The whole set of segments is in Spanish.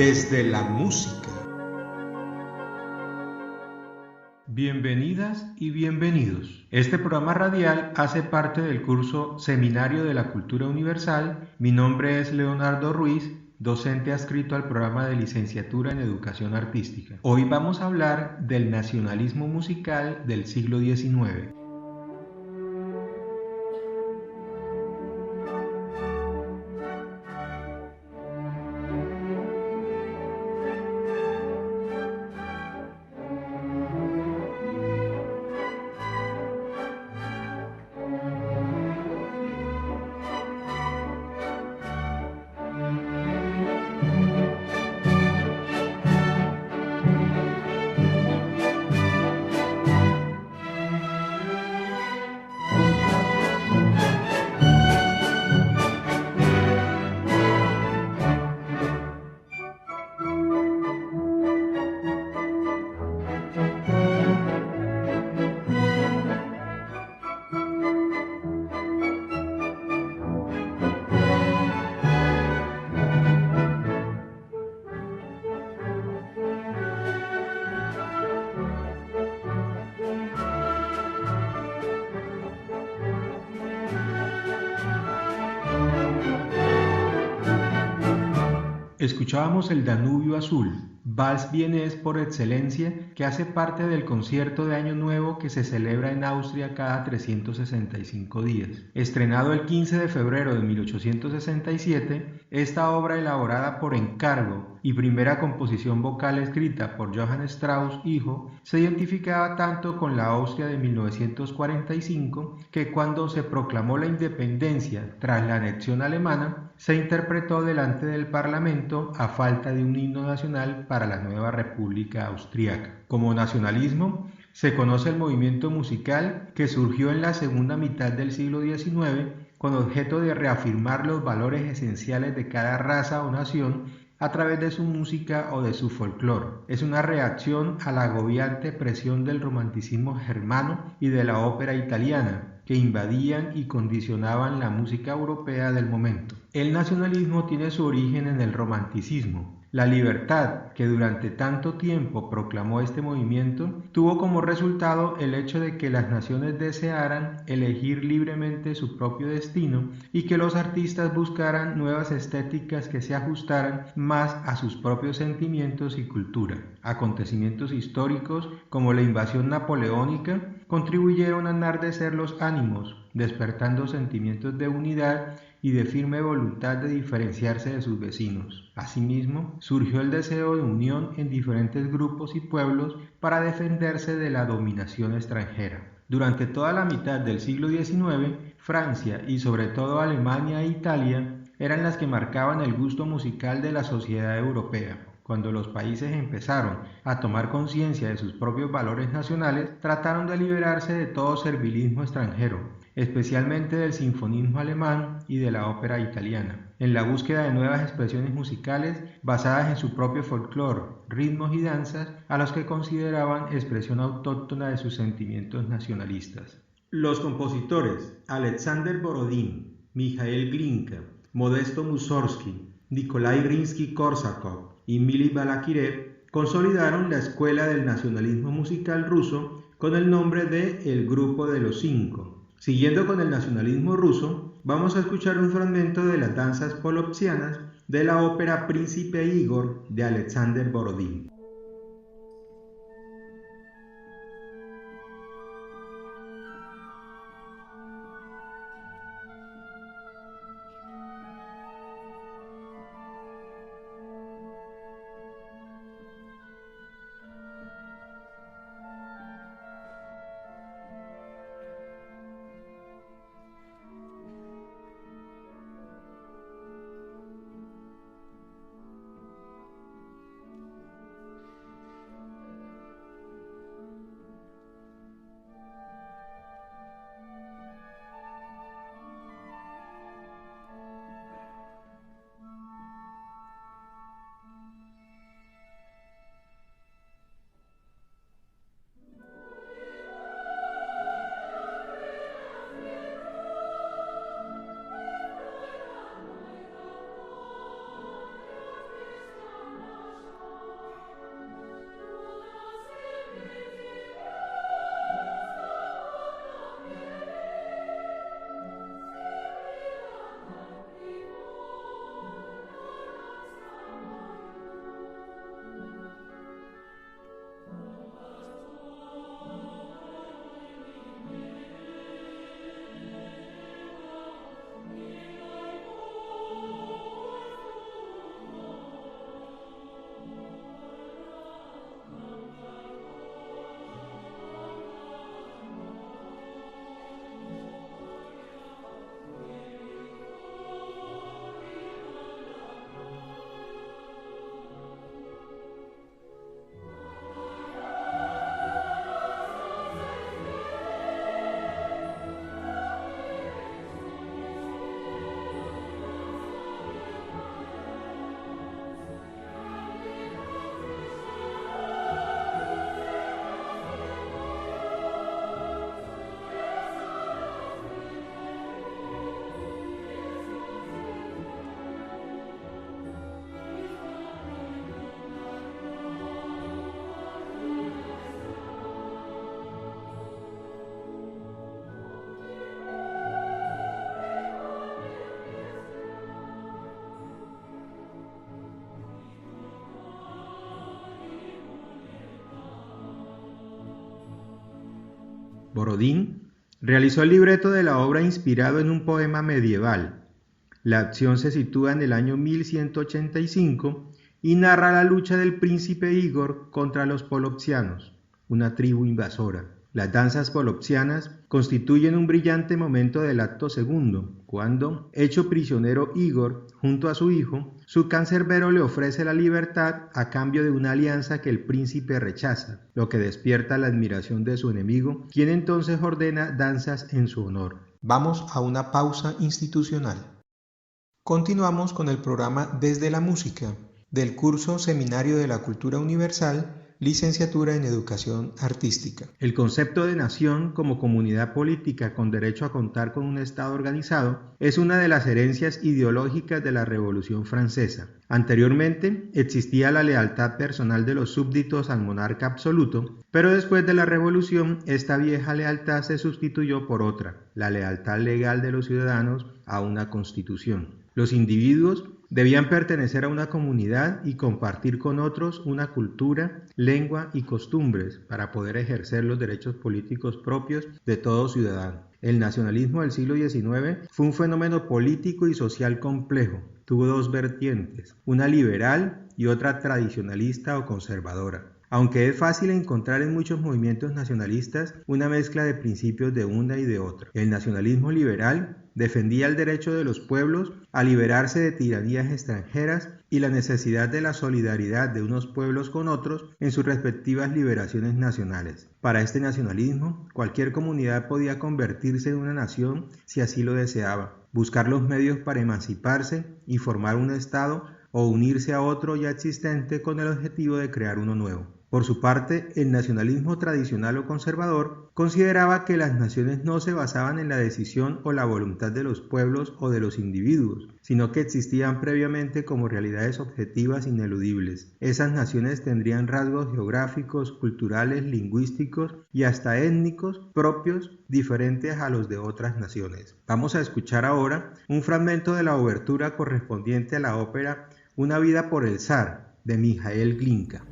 desde la música. Bienvenidas y bienvenidos. Este programa radial hace parte del curso Seminario de la Cultura Universal. Mi nombre es Leonardo Ruiz, docente adscrito al programa de licenciatura en Educación Artística. Hoy vamos a hablar del nacionalismo musical del siglo XIX. Escuchábamos el Danubio Azul, vals vienés por excelencia, que hace parte del concierto de Año Nuevo que se celebra en Austria cada 365 días. Estrenado el 15 de febrero de 1867, esta obra elaborada por encargo y primera composición vocal escrita por Johann Strauss hijo, se identificaba tanto con la Austria de 1945 que cuando se proclamó la independencia tras la anexión alemana, se interpretó delante del Parlamento a falta de un himno nacional para la nueva República Austriaca. Como nacionalismo, se conoce el movimiento musical que surgió en la segunda mitad del siglo XIX con objeto de reafirmar los valores esenciales de cada raza o nación a través de su música o de su folclore. Es una reacción a la agobiante presión del romanticismo germano y de la ópera italiana, que invadían y condicionaban la música europea del momento. El nacionalismo tiene su origen en el romanticismo. La libertad que durante tanto tiempo proclamó este movimiento tuvo como resultado el hecho de que las naciones desearan elegir libremente su propio destino y que los artistas buscaran nuevas estéticas que se ajustaran más a sus propios sentimientos y cultura. Acontecimientos históricos como la invasión napoleónica contribuyeron a enardecer los ánimos, despertando sentimientos de unidad y de firme voluntad de diferenciarse de sus vecinos. Asimismo, surgió el deseo de unión en diferentes grupos y pueblos para defenderse de la dominación extranjera. Durante toda la mitad del siglo XIX, Francia y sobre todo Alemania e Italia eran las que marcaban el gusto musical de la sociedad europea. Cuando los países empezaron a tomar conciencia de sus propios valores nacionales, trataron de liberarse de todo servilismo extranjero, especialmente del sinfonismo alemán y de la ópera italiana, en la búsqueda de nuevas expresiones musicales basadas en su propio folclore, ritmos y danzas a los que consideraban expresión autóctona de sus sentimientos nacionalistas. Los compositores Alexander Borodín, Mikhail Glinka, Modesto Mussorgsky, Nikolai Rimsky-Korsakov y Mili Balakirev consolidaron la escuela del nacionalismo musical ruso con el nombre de El Grupo de los Cinco. Siguiendo con el nacionalismo ruso, vamos a escuchar un fragmento de las danzas polovtsianas de la ópera Príncipe Igor de Alexander Borodín. Borodín realizó el libreto de la obra inspirado en un poema medieval. La acción se sitúa en el año 1185 y narra la lucha del príncipe Igor contra los polopsianos, una tribu invasora. Las danzas polopsianas constituyen un brillante momento del acto segundo, cuando, hecho prisionero Igor junto a su hijo, su cancerbero le ofrece la libertad a cambio de una alianza que el príncipe rechaza, lo que despierta la admiración de su enemigo, quien entonces ordena danzas en su honor. Vamos a una pausa institucional. Continuamos con el programa Desde la Música, del curso Seminario de la Cultura Universal, Licenciatura en Educación Artística. El concepto de nación como comunidad política con derecho a contar con un Estado organizado es una de las herencias ideológicas de la Revolución Francesa. Anteriormente existía la lealtad personal de los súbditos al monarca absoluto, pero después de la Revolución esta vieja lealtad se sustituyó por otra, la lealtad legal de los ciudadanos a una constitución. Los individuos debían pertenecer a una comunidad y compartir con otros una cultura, lengua y costumbres para poder ejercer los derechos políticos propios de todo ciudadano. El nacionalismo del siglo XIX fue un fenómeno político y social complejo. Tuvo dos vertientes, una liberal y otra tradicionalista o conservadora. Aunque es fácil encontrar en muchos movimientos nacionalistas una mezcla de principios de una y de otra. El nacionalismo liberal defendía el derecho de los pueblos a liberarse de tiranías extranjeras y la necesidad de la solidaridad de unos pueblos con otros en sus respectivas liberaciones nacionales. Para este nacionalismo, cualquier comunidad podía convertirse en una nación si así lo deseaba, buscar los medios para emanciparse y formar un Estado o unirse a otro ya existente con el objetivo de crear uno nuevo. Por su parte, el nacionalismo tradicional o conservador consideraba que las naciones no se basaban en la decisión o la voluntad de los pueblos o de los individuos, sino que existían previamente como realidades objetivas ineludibles. Esas naciones tendrían rasgos geográficos, culturales, lingüísticos y hasta étnicos propios diferentes a los de otras naciones. Vamos a escuchar ahora un fragmento de la obertura correspondiente a la ópera Una vida por el zar, de Mijael Glinka.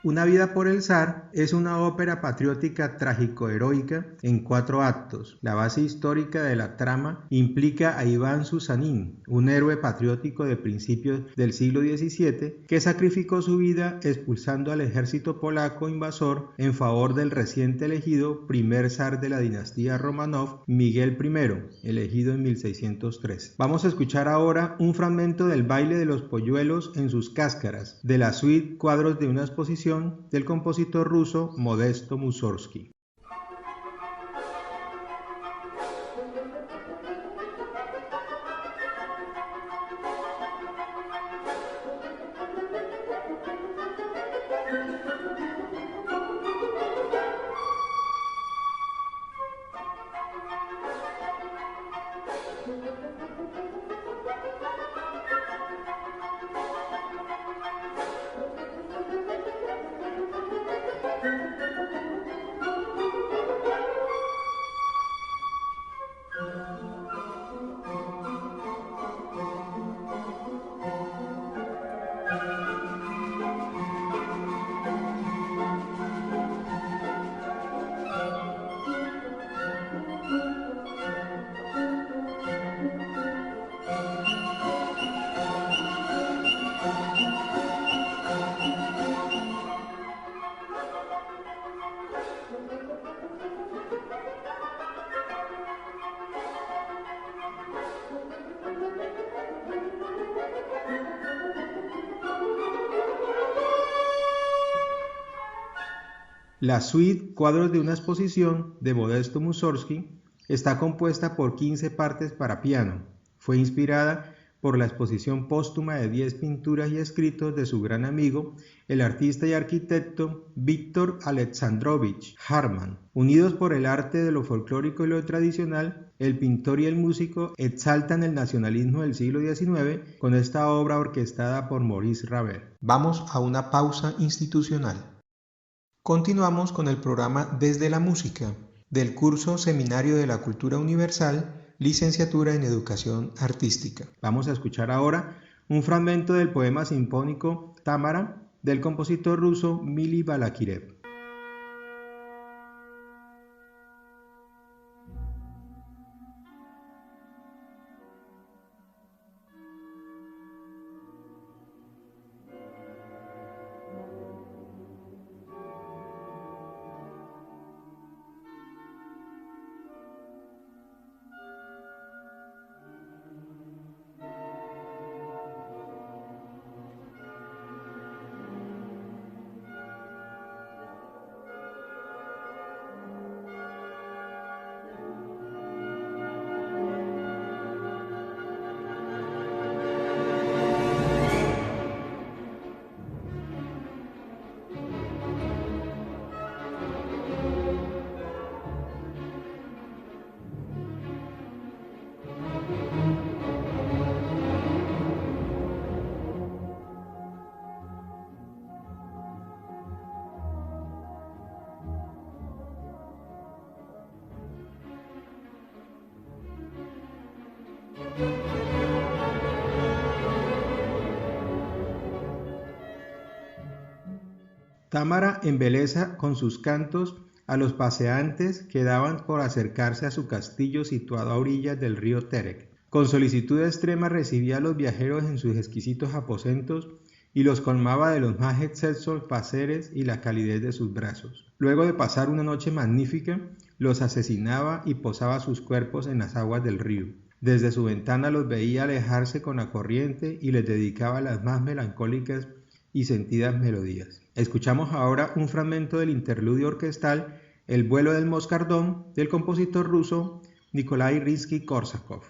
Una vida por el zar es una ópera patriótica trágico-heroica en 4 actos. La base histórica de la trama implica a Iván Susanin, un héroe patriótico de principios del siglo XVII que sacrificó su vida expulsando al ejército polaco invasor en favor del recién elegido primer zar de la dinastía Románov, Miguel I, elegido en 1603. Vamos a escuchar ahora un fragmento del baile de los polluelos en sus cáscaras, de la suite Cuadros de una exposición del compositor ruso Modesto Mussorgsky. La suite Cuadros de una exposición de Modesto Mussorgsky está compuesta por 15 partes para piano. Fue inspirada por la exposición póstuma de 10 pinturas y escritos de su gran amigo, el artista y arquitecto Víctor Alexandrovich Hartmann. Unidos por el arte de lo folclórico y lo tradicional, el pintor y el músico exaltan el nacionalismo del siglo XIX con esta obra orquestada por Maurice Ravel. Vamos a una pausa institucional. Continuamos con el programa Desde la Música, del curso Seminario de la Cultura Universal, Licenciatura en Educación Artística. Vamos a escuchar ahora un fragmento del poema sinfónico Támara, del compositor ruso Mili Balakirev. Támara embeleza con sus cantos a los paseantes que daban por acercarse a su castillo situado a orillas del río Terek. Con solicitud extrema recibía a los viajeros en sus exquisitos aposentos y los colmaba de los más excelsos placeres y la calidez de sus brazos. Luego de pasar una noche magnífica, los asesinaba y posaba sus cuerpos en las aguas del río. Desde su ventana los veía alejarse con la corriente y les dedicaba las más melancólicas y sentidas melodías. Escuchamos ahora un fragmento del interludio orquestal El vuelo del moscardón del compositor ruso Nikolai Rimsky-Korsakov.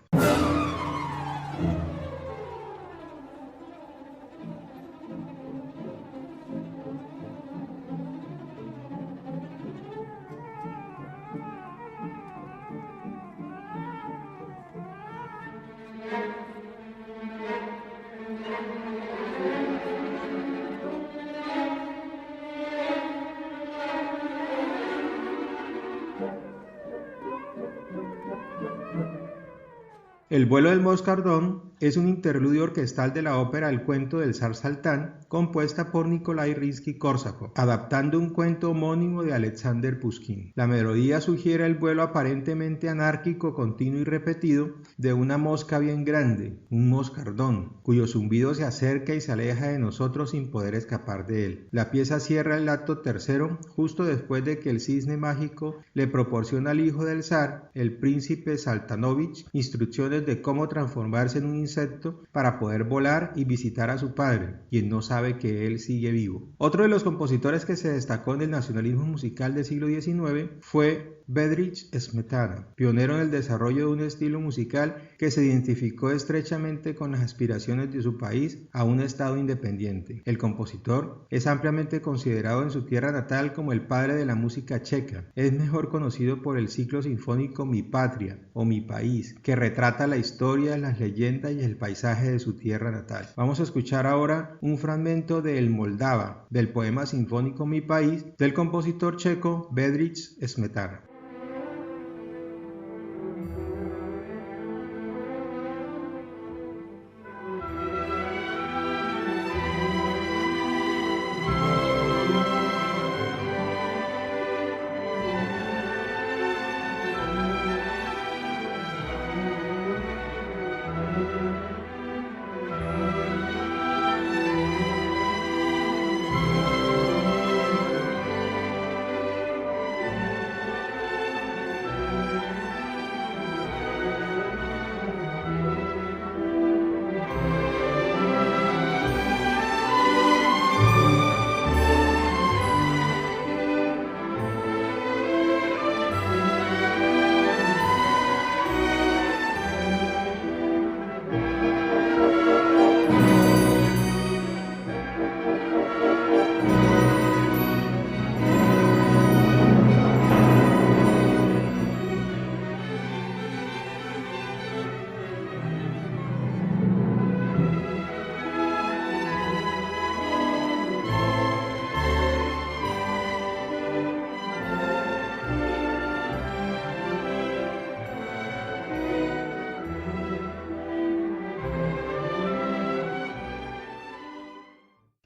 El vuelo del moscardón es un interludio orquestal de la ópera El cuento del zar Saltán, compuesta por Nikolai Rimsky-Korsakov, adaptando un cuento homónimo de Alexander Pushkin. La melodía sugiere el vuelo aparentemente anárquico, continuo y repetido de una mosca bien grande, un moscardón, cuyo zumbido se acerca y se aleja de nosotros sin poder escapar de él. La pieza cierra el acto tercero justo después de que el cisne mágico le proporciona al hijo del zar, el príncipe Saltanovich, instrucciones de cómo transformarse en un insecto para poder volar y visitar a su padre, quien no sabe que él sigue vivo. Otro de los compositores que se destacó en el nacionalismo musical del siglo XIX fue Bedřich Smetana, pionero en el desarrollo de un estilo musical que se identificó estrechamente con las aspiraciones de su país a un estado independiente. El compositor es ampliamente considerado en su tierra natal como el padre de la música checa. Es mejor conocido por el ciclo sinfónico Mi Patria o Mi País, que retrata la historia, las leyendas y el paisaje de su tierra natal. Vamos a escuchar ahora un fragmento de El Moldava, del poema sinfónico Mi País, del compositor checo Bedřich Smetana.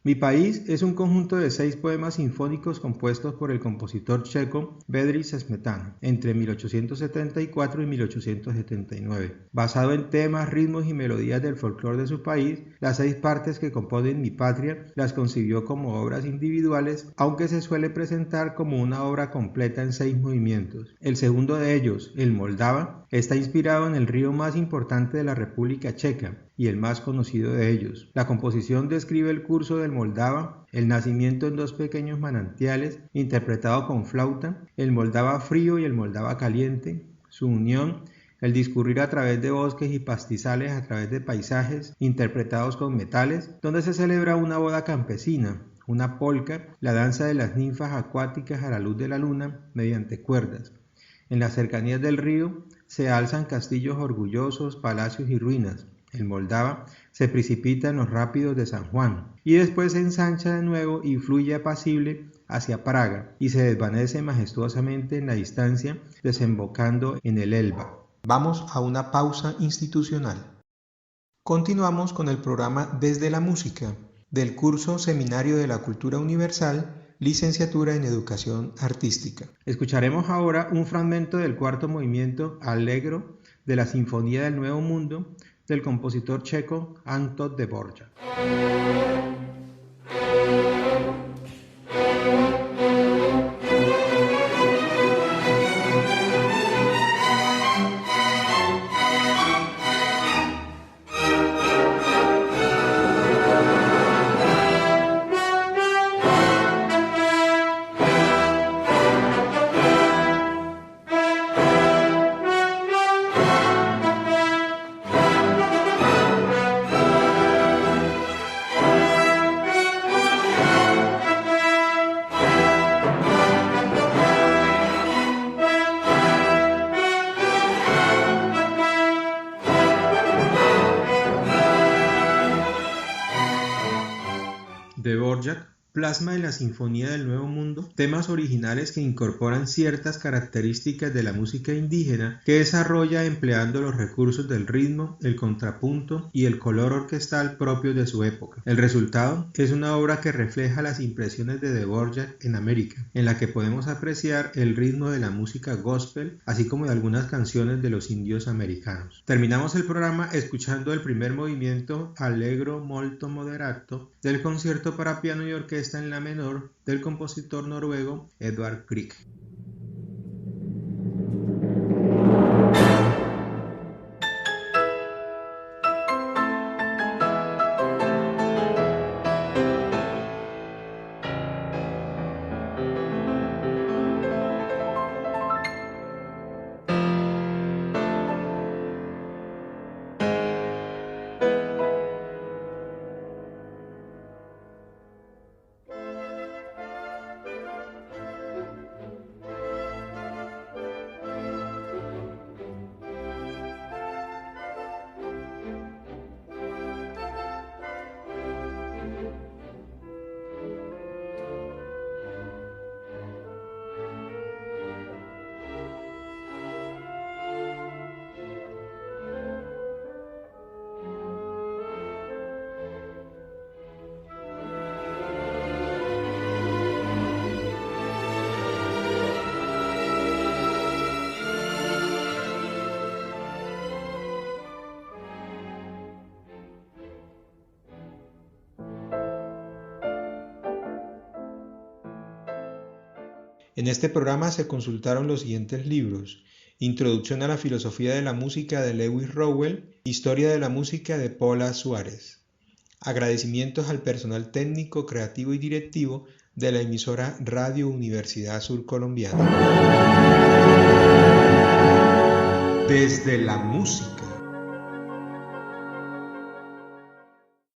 Mi país es un conjunto de 6 poemas sinfónicos compuestos por el compositor checo Bedřich Smetana entre 1874 y 1879. Basado en temas, ritmos y melodías del folclore de su país, las 6 partes que componen Mi Patria las concibió como obras individuales, aunque se suele presentar como una obra completa en 6 movimientos. El segundo de ellos, el Moldava, está inspirado en el río más importante de la República Checa y el más conocido de ellos. La composición describe el curso del Moldava, el nacimiento en 2 pequeños manantiales, interpretado con flauta, el Moldava frío y el Moldava caliente, su unión, el discurrir a través de bosques y pastizales a través de paisajes interpretados con metales, donde se celebra una boda campesina, una polca, la danza de las ninfas acuáticas a la luz de la luna mediante cuerdas. En las cercanías del río se alzan castillos orgullosos, palacios y ruinas. El Moldava se precipita en los rápidos de San Juan y después se ensancha de nuevo y fluye apacible hacia Praga y se desvanece majestuosamente en la distancia, desembocando en el Elba. Vamos a una pausa institucional. Continuamos con el programa Desde la Música, del curso Seminario de la Cultura Universal, Licenciatura en Educación Artística. Escucharemos ahora un fragmento del 4º movimiento Allegro de la Sinfonía del Nuevo Mundo del compositor checo Anton Dvořák. Dvořák plasma en la Sinfonía del Nuevo Mundo temas originales que incorporan ciertas características de la música indígena que desarrolla empleando los recursos del ritmo, el contrapunto y el color orquestal propios de su época. El resultado es una obra que refleja las impresiones de Dvořák en América, en la que podemos apreciar el ritmo de la música gospel, así como de algunas canciones de los indios americanos. Terminamos el programa escuchando el primer movimiento Allegro molto moderato del concierto para piano y orquesta en la menor del compositor noruego Edvard Grieg. En este programa se consultaron los siguientes libros: Introducción a la filosofía de la música de Lewis Rowell, Historia de la música de Paula Suárez. Agradecimientos al personal técnico, creativo y directivo de la emisora Radio Universidad Surcolombiana. Desde la música.